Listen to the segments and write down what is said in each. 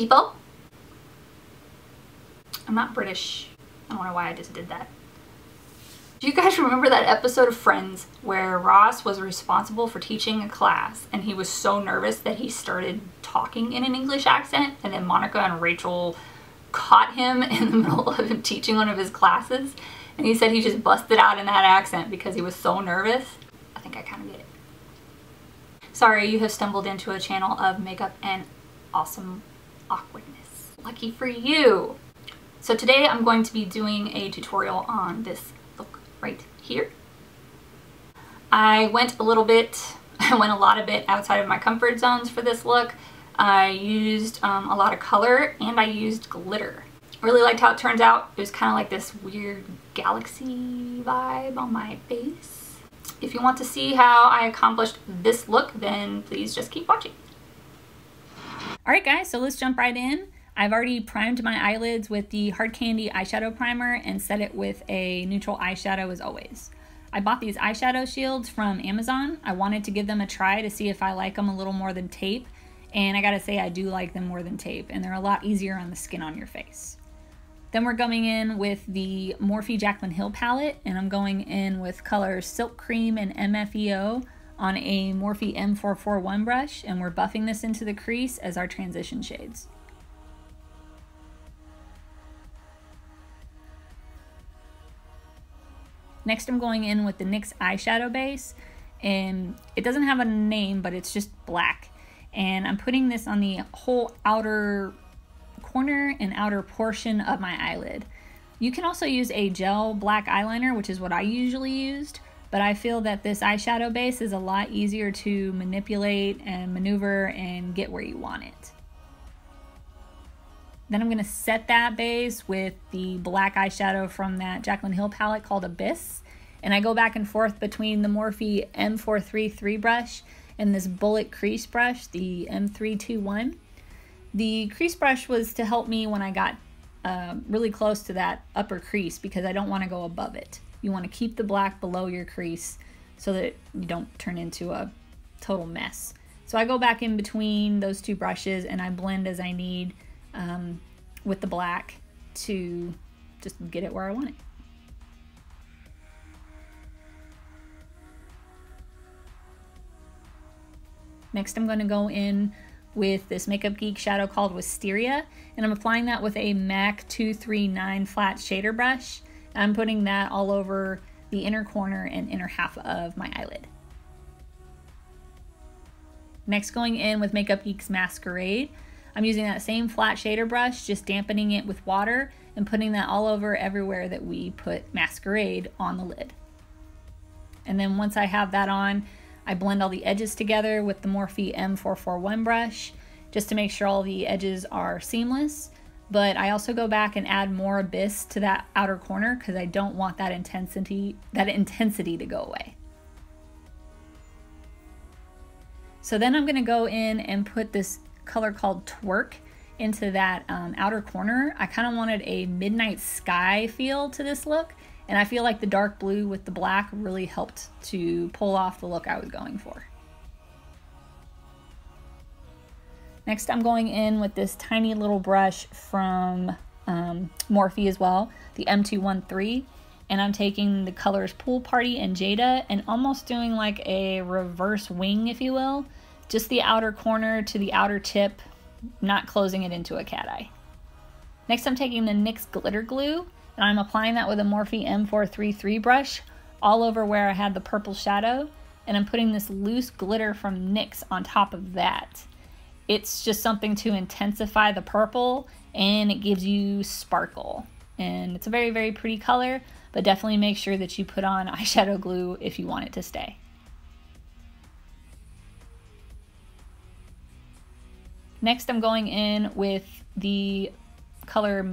people. I'm not British. I don't know why I just did that. Do you guys remember that episode of Friends where Ross was responsible for teaching a class and he was so nervous that he started talking in an English accent, and then Monica and Rachel caught him in the middle of him teaching one of his classes, and he said he just busted out in that accent because he was so nervous? I think I kind of get it. Sorry, you have stumbled into a channel of makeup and awesome awkwardness. Lucky for you! So today I'm going to be doing a tutorial on this look right here. I went a lot of bit outside of my comfort zones for this look. I used a lot of color and I used glitter. I really liked how it turns out. It was kind of like this weird galaxy vibe on my face. If you want to see how I accomplished this look, then please just keep watching. Alright guys, so let's jump right in. I've already primed my eyelids with the Hard Candy eyeshadow primer and set it with a neutral eyeshadow as always. I bought these eyeshadow shields from Amazon. I wanted to give them a try to see if I like them a little more than tape. And I gotta say, I do like them more than tape, and they're a lot easier on the skin on your face. Then we're going in with the Morphe Jaclyn Hill palette, and I'm going in with colors Silk Cream and MFEO on a Morphe M441 brush, and we're buffing this into the crease as our transition shades. Next I'm going in with the NYX eyeshadow base, and it doesn't have a name, but it's just black. And I'm putting this on the whole outer corner and outer portion of my eyelid. You can also use a gel black eyeliner, which is what I usually used, but I feel that this eyeshadow base is a lot easier to manipulate and maneuver and get where you want it. Then I'm going to set that base with the black eyeshadow from that Jaclyn Hill palette called Abyss, and I go back and forth between the Morphe M433 brush and this bullet crease brush, the M321. The crease brush was to help me when I got really close to that upper crease, because I don't want to go above it. You want to keep the black below your crease so that you don't turn into a total mess. So I go back in between those two brushes and I blend as I need with the black to just get it where I want it. Next I'm going to go in with this Makeup Geek shadow called Wysteria, and I'm applying that with a MAC 239 flat shader brush. I'm putting that all over the inner corner and inner half of my eyelid. Next, going in with Makeup Geek's Masquerade. I'm using that same flat shader brush, just dampening it with water and putting that all over everywhere that we put Masquerade on the lid. And then once I have that on, I blend all the edges together with the Morphe M441 brush just to make sure all the edges are seamless. But I also go back and add more Abyss to that outer corner because I don't want that intensity to go away. So then I'm going to go in and put this color called Twerk into that outer corner. I kind of wanted a midnight sky feel to this look, and I feel like the dark blue with the black really helped to pull off the look I was going for. Next I'm going in with this tiny little brush from Morphe as well, the M213, and I'm taking the colors Pool Party and Jada and almost doing like a reverse wing, if you will. Just the outer corner to the outer tip, not closing it into a cat eye. Next I'm taking the NYX glitter glue and I'm applying that with a Morphe M433 brush all over where I had the purple shadow, and I'm putting this loose glitter from NYX on top of that. It's just something to intensify the purple and it gives you sparkle. And it's a very, very pretty color, but definitely make sure that you put on eyeshadow glue if you want it to stay. Next I'm going in with the color,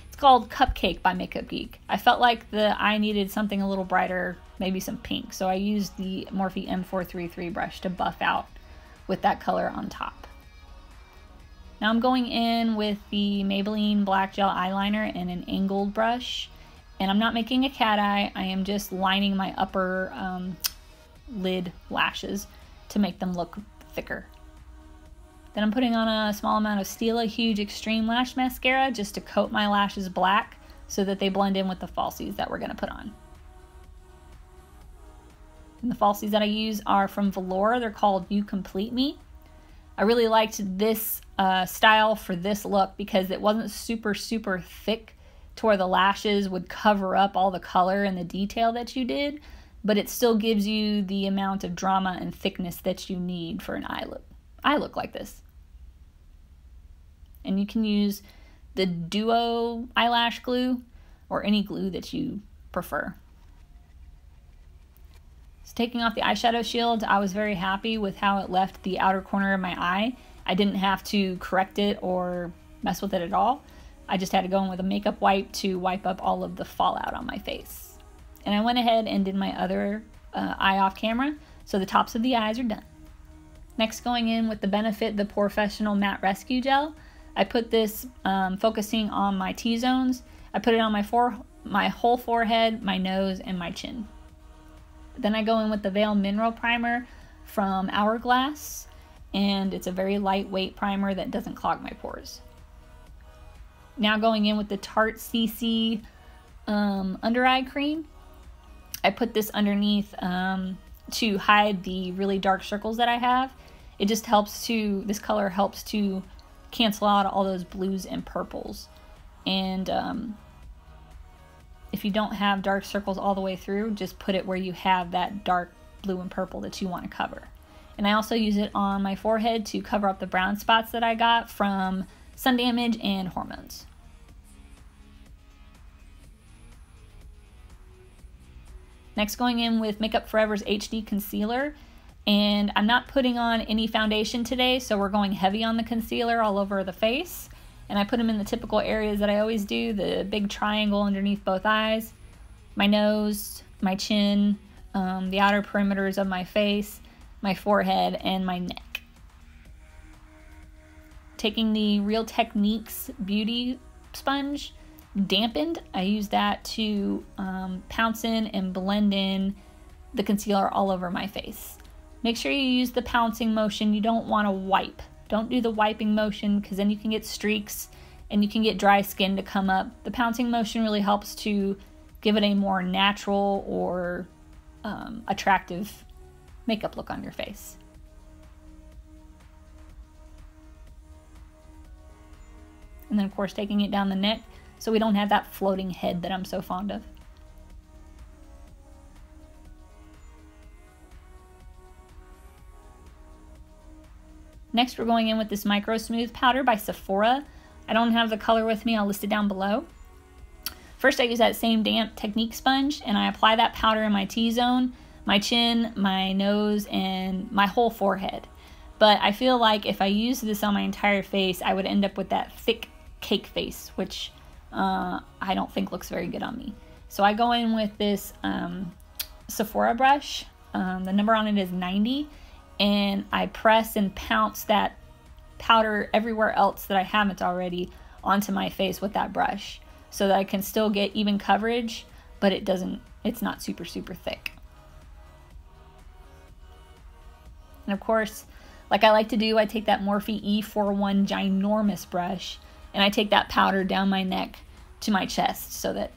it's called Cupcake by Makeup Geek. I felt like the eye needed something a little brighter, maybe some pink, so I used the Morphe M433 brush to buff out with that color on top. Now I'm going in with the Maybelline Black Gel Eyeliner and an angled brush, and I'm not making a cat eye, I am just lining my upper lid lashes to make them look thicker. Then I'm putting on a small amount of Stila Huge Extreme Lash Mascara just to coat my lashes black so that they blend in with the falsies that we're going to put on. And the falsies that I use are from Velour. They're called You Complete Me. I really liked this style for this look because it wasn't super thick to where the lashes would cover up all the color and the detail that you did, but it still gives you the amount of drama and thickness that you need for an eye look like this. And you can use the Duo eyelash glue or any glue that you prefer. So taking off the eyeshadow shield, I was very happy with how it left the outer corner of my eye. I didn't have to correct it or mess with it at all. I just had to go in with a makeup wipe to wipe up all of the fallout on my face. And I went ahead and did my other eye off camera, so the tops of the eyes are done. Next, going in with the Benefit the Porfessional Matte Rescue Gel. I put this focusing on my T-zones. I put it on my whole forehead, my nose, and my chin. Then I go in with the Veil Mineral Primer from Hourglass, and it's a very lightweight primer that doesn't clog my pores. Now going in with the Tarte CC under eye cream. I put this underneath to hide the really dark circles that I have. It just helps to, this color helps to cancel out all those blues and purples. And if you don't have dark circles all the way through, just put it where you have that dark blue and purple that you want to cover. And I also use it on my forehead to cover up the brown spots that I got from sun damage and hormones. Next, going in with Makeup Forever's HD Concealer, and I'm not putting on any foundation today, so we're going heavy on the concealer all over the face, and I put them in the typical areas that I always do, the big triangle underneath both eyes, my nose, my chin, the outer perimeters of my face, my forehead, and my neck. Taking the Real Techniques Beauty Sponge, dampened, I use that to pounce in and blend in the concealer all over my face. Make sure you use the pouncing motion. You don't want to wipe. Don't do the wiping motion because then you can get streaks and you can get dry skin to come up. The pouncing motion really helps to give it a more natural or attractive makeup look on your face. And then of course taking it down the neck so we don't have that floating head that I'm so fond of. Next we're going in with this Micro Smooth powder by Sephora. I don't have the color with me, I'll list it down below. First I use that same damp Technique sponge and I apply that powder in my T-zone, my chin, my nose, and my whole forehead. But I feel like if I use this on my entire face, I would end up with that thick cake face, which I don't think looks very good on me. So I go in with this Sephora brush. The number on it is 90, and I press and pounce that powder everywhere else that I haven't already onto my face with that brush, so that I can still get even coverage, but it's not super thick. And of course, like I like to do, I take that Morphe E41 ginormous brush and I take that powder down my neck to my chest so that,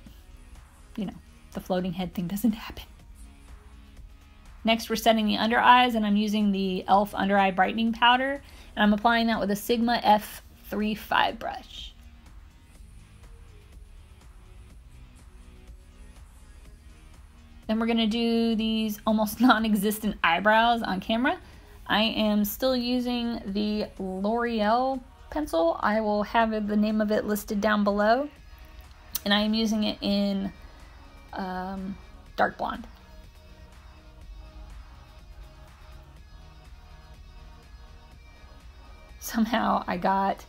you know, the floating head thing doesn't happen. Next, we're setting the under eyes, and I'm using the e.l.f. Under Eye Brightening Powder, and I'm applying that with a Sigma F35 brush. Then we're going to do these almost non-existent eyebrows on camera. I am still using the Loreal pencil. I will have the name of it listed down below. And I am using it in dark blonde. Somehow I got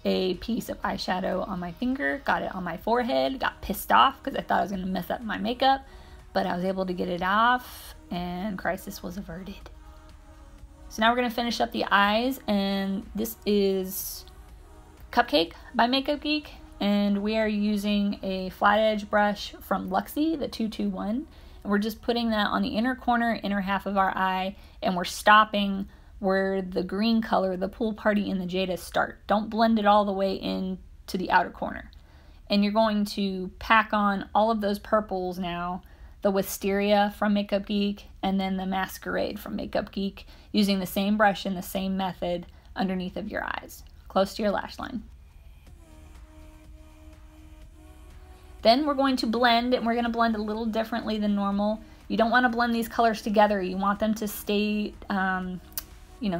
a piece of eyeshadow on my finger, got it on my forehead, got pissed off because I thought I was going to mess up my makeup, but I was able to get it off and crisis was averted. So now we're going to finish up the eyes, and this is Cupcake by Makeup Geek, and we are using a flat edge brush from Luxie, the 221, and we're just putting that on the inner corner, inner half of our eye, and we're stopping where the green color, the Pool Party and the Jada start. Don't blend it all the way in to the outer corner. And you're going to pack on all of those purples now, the Wysteria from Makeup Geek and then the Masquerade from Makeup Geek, using the same brush and the same method underneath of your eyes, close to your lash line. Then we're going to blend, and we're going to blend a little differently than normal. You don't want to blend these colors together. You want them to stay,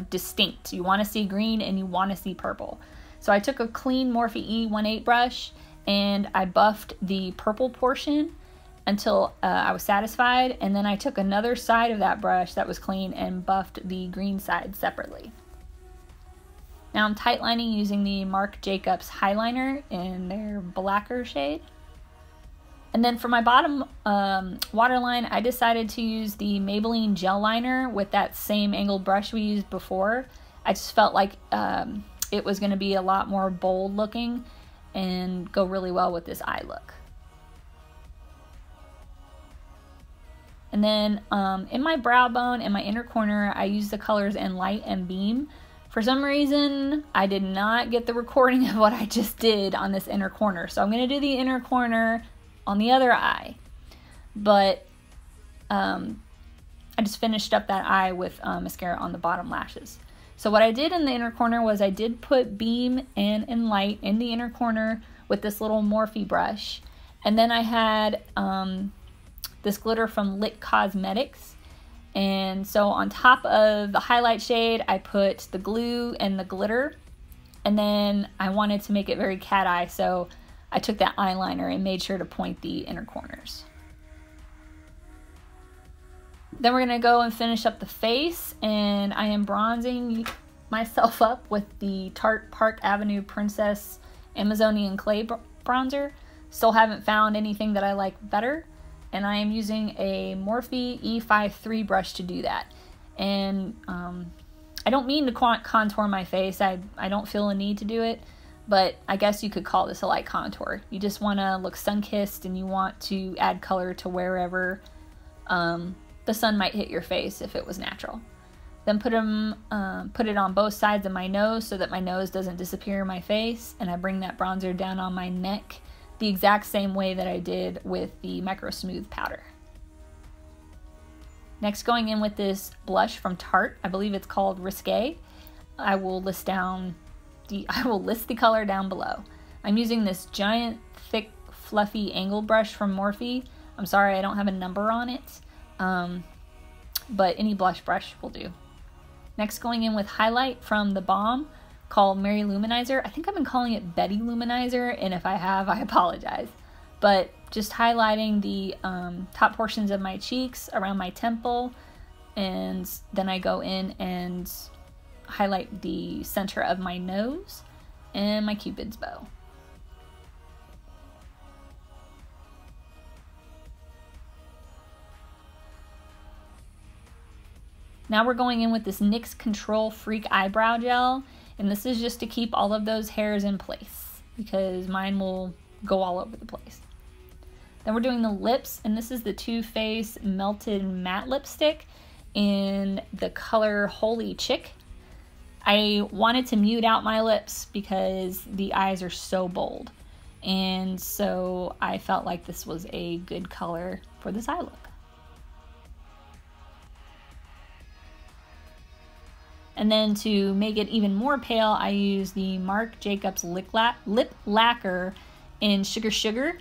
distinct. You want to see green and you want to see purple. So I took a clean Morphe E18 brush and I buffed the purple portion until I was satisfied. And then I took another side of that brush that was clean and buffed the green side separately. Now I'm tightlining using the Marc Jacobs Highliner in their blacker shade. And then for my bottom waterline, I decided to use the Maybelline Gel Liner with that same angled brush we used before. I just felt like it was going to be a lot more bold looking and go really well with this eye look. And then in my brow bone and my inner corner, I used the colors Enlight and Beam. For some reason, I did not get the recording of what I just did on this inner corner. So I'm going to do the inner corner on the other eye, but I just finished up that eye with mascara on the bottom lashes. So what I did in the inner corner was I did put Beam and Enlight in the inner corner with this little Morphe brush, and then I had this glitter from Lit Cosmetics, and so on top of the highlight shade I put the glue and the glitter, and then I wanted to make it very cat eye, so I took that eyeliner and made sure to point the inner corners. Then we're going to go and finish up the face, and I am bronzing myself up with the Tarte Park Avenue Princess Amazonian Clay bronzer. Still haven't found anything that I like better, and I am using a Morphe E53 brush to do that. And I don't mean to contour my face. I don't feel a need to do it. But I guess you could call this a light contour. You just want to look sun-kissed and you want to add color to wherever the sun might hit your face if it was natural. Then put it on both sides of my nose so that my nose doesn't disappear in my face, and I bring that bronzer down on my neck the exact same way that I did with the Micro Smooth powder. Next, going in with this blush from Tarte, I believe it's called Risque. I will list the color down below. I'm using this giant, thick, fluffy angle brush from Morphe. I'm sorry I don't have a number on it, but any blush brush will do. Next, going in with highlight from the Balm called Mary-Loumanizer. I think I've been calling it Betty Luminizer, and if I have, I apologize. But just highlighting the top portions of my cheeks, around my temple, and then I go in and highlight the center of my nose and my Cupid's bow. Now we're going in with this NYX Control Freak Eyebrow Gel, and this is just to keep all of those hairs in place because mine will go all over the place. Then we're doing the lips, and this is the Too Faced Melted Matte Lipstick in the color Holy Chick. I wanted to mute out my lips because the eyes are so bold, and so I felt like this was a good color for this eye look. And then to make it even more pale, I use the Marc Jacobs Lip Lacquer in Sugar Sugar,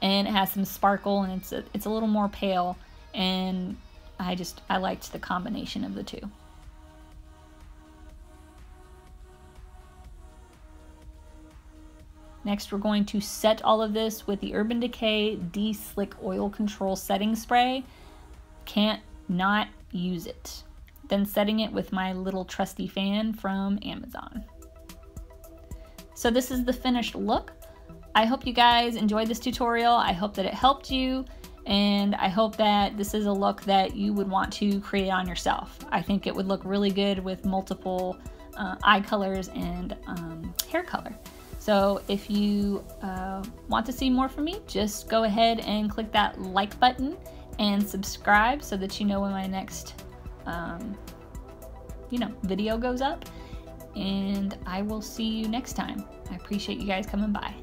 and it has some sparkle, and it's a little more pale, and I liked the combination of the two. Next, we're going to set all of this with the Urban Decay De-Slick Oil Control Setting Spray. Can't not use it. Then setting it with my little trusty fan from Amazon. So this is the finished look. I hope you guys enjoyed this tutorial. I hope that it helped you, and I hope that this is a look that you would want to create on yourself. I think it would look really good with multiple eye colors and hair color. So if you want to see more from me, just go ahead and click that like button and subscribe so that you know when my next video goes up. And I will see you next time. I appreciate you guys coming by.